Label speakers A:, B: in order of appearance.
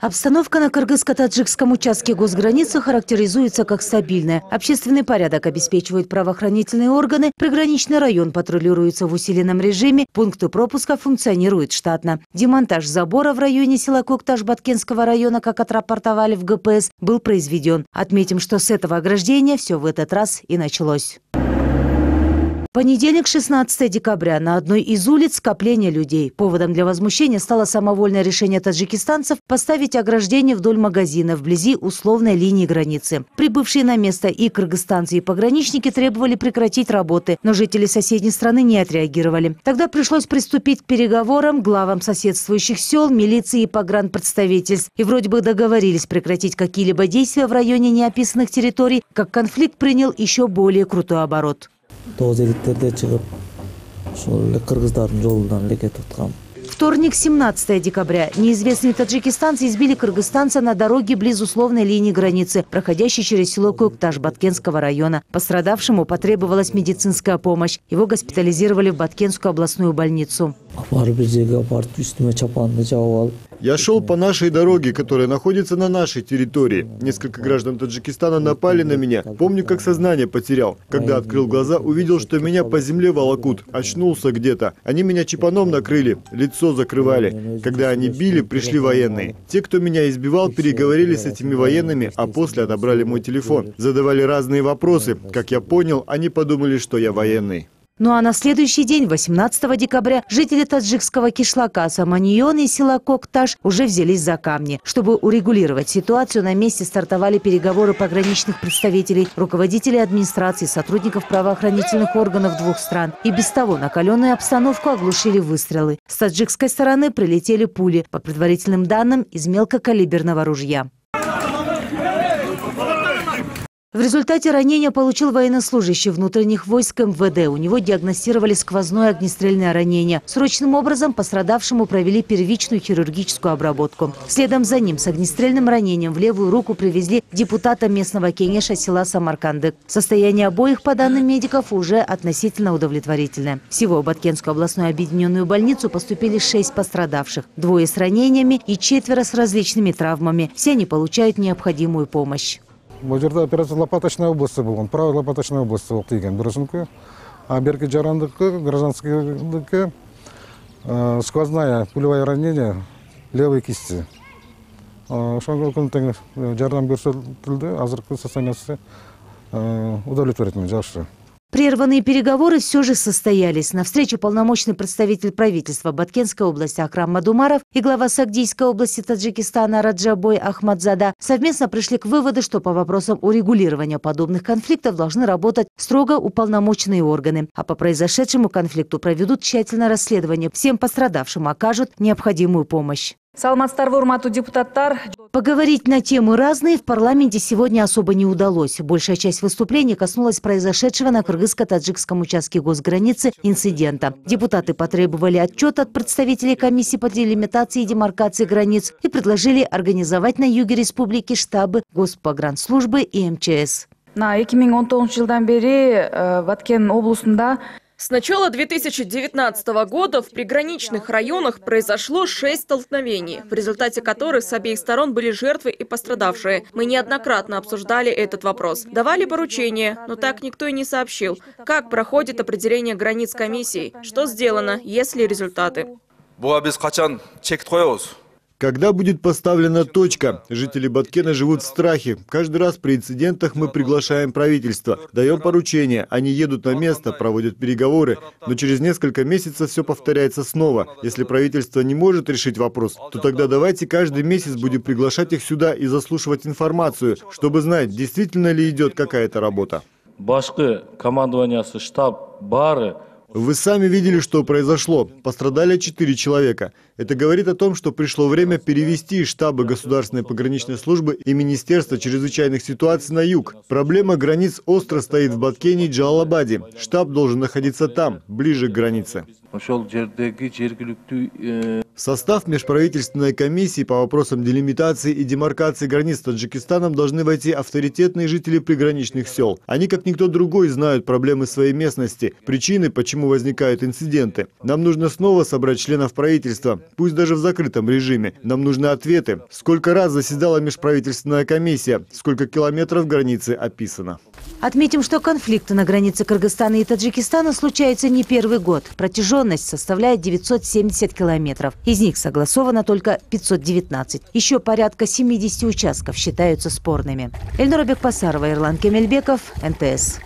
A: Обстановка на кыргызско-таджикском участке госграницы характеризуется как стабильная. Общественный порядок обеспечивают правоохранительные органы, приграничный район патрулируется в усиленном режиме, пункты пропуска функционируют штатно. Демонтаж забора в районе села Кокташ Баткенского района, как отрапортовали в ГПС, был произведен. Отметим, что с этого ограждения все в этот раз и началось. Понедельник, 16 декабря. На одной из улиц скопление людей. Поводом для возмущения стало самовольное решение таджикистанцев поставить ограждение вдоль магазина вблизи условной линии границы. Прибывшие на место и кыргызстанцы, и пограничники требовали прекратить работы, но жители соседней страны не отреагировали. Тогда пришлось приступить к переговорам главам соседствующих сел, милиции и погранпредставительств. И вроде бы договорились прекратить какие-либо действия в районе неописанных территорий, как конфликт принял еще более крутой оборот. Вторник, 17 декабря. Неизвестные таджикистанцы избили кыргызстанца на дороге близ условной линии границы, проходящей через село Кокташ Баткенского района. Пострадавшему потребовалась медицинская помощь. Его госпитализировали в Баткенскую областную больницу.
B: Я шел по нашей дороге, которая находится на нашей территории. Несколько граждан Таджикистана напали на меня. Помню, как сознание потерял. Когда открыл глаза, увидел, что меня по земле волокут. Очнулся где-то. Они меня чипаном накрыли, лицо закрывали. Когда они били, пришли военные. Те, кто меня избивал, переговорили с этими военными, а после отобрали мой телефон. Задавали разные вопросы. Как я понял, они подумали, что я военный.
A: Ну а на следующий день, 18 декабря, жители таджикского кишлака Саманьон и села Кокташ уже взялись за камни. Чтобы урегулировать ситуацию, на месте стартовали переговоры пограничных представителей, руководителей администрации, сотрудников правоохранительных органов двух стран. И без того накаленную обстановку оглушили выстрелы. С таджикской стороны прилетели пули, по предварительным данным, из мелкокалиберного ружья. В результате ранения получил военнослужащий внутренних войск МВД. У него диагностировали сквозное огнестрельное ранение. Срочным образом пострадавшему провели первичную хирургическую обработку. Следом за ним с огнестрельным ранением в левую руку привезли депутата местного кенеша села Самаркандык. Состояние обоих, по данным медиков, уже относительно удовлетворительное. Всего в Баткенскую областную объединенную больницу поступили 6 пострадавших. 2 с ранениями и 4 с различными травмами. Все они получают необходимую помощь.
C: Бұл жерде операция лопаточная области болған, правый лопаточная области болып тиген бірісінікі, а бергі жарандыкі, гражданскийдікі, сквозная пулевое ранение левой кисти. Шоңғы күнтен жардам көрсетілді, азыркы состояниесі удовлетворительный, жақсы.
A: Прерванные переговоры все же состоялись. На встречу полномочный представитель правительства Баткенской области Акрам Мадумаров и глава Сагдийской области Таджикистана Раджабой Ахмадзада совместно пришли к выводу, что по вопросам урегулирования подобных конфликтов должны работать строго уполномоченные органы. А по произошедшему конфликту проведут тщательное расследование. Всем пострадавшим окажут необходимую помощь. Поговорить на темы разные в парламенте сегодня особо не удалось. Большая часть выступлений коснулась произошедшего на кыргызско-таджикском участке госграницы инцидента. Депутаты потребовали отчет от представителей комиссии по делимитации и демаркации границ и предложили организовать на юге республики штабы Госпогранслужбы и МЧС.
D: На 2019 жылдан бери Баткен областында
E: с начала 2019 года в приграничных районах произошло 6 столкновений, в результате которых с обеих сторон были жертвы и пострадавшие. Мы неоднократно обсуждали этот вопрос. Давали поручения, но так никто и не сообщил, как проходит определение границ комиссией, что сделано, есть ли результаты.
B: Когда будет поставлена точка? Жители Баткена живут в страхе. Каждый раз при инцидентах мы приглашаем правительство, даем поручения. Они едут на место, проводят переговоры. Но через несколько месяцев все повторяется снова. Если правительство не может решить вопрос, то тогда давайте каждый месяц будем приглашать их сюда и заслушивать информацию, чтобы знать, действительно ли идет какая-то работа. Вы сами видели, что произошло. Пострадали 4 человека. Это говорит о том, что пришло время перевести штабы Государственной пограничной службы и Министерства чрезвычайных ситуаций на юг. Проблема границ остро стоит в Баткене и Джалалабаде. Штаб должен находиться там, ближе к границе. В состав межправительственной комиссии по вопросам делимитации и демаркации границ с Таджикистаном должны войти авторитетные жители приграничных сел. Они, как никто другой, знают проблемы своей местности, причины, почему возникают инциденты. Нам нужно снова собрать членов правительства, пусть даже в закрытом режиме. Нам нужны ответы. Сколько раз заседала межправительственная комиссия? Сколько километров границы описано?
A: Отметим, что конфликты на границе Кыргызстана и Таджикистана случаются не первый год. Протяженность составляет 970 километров. Из них согласовано только 519. Еще порядка 70 участков считаются спорными. Эльнура Бекпасарова, Ирлан Кемельбеков, НТС.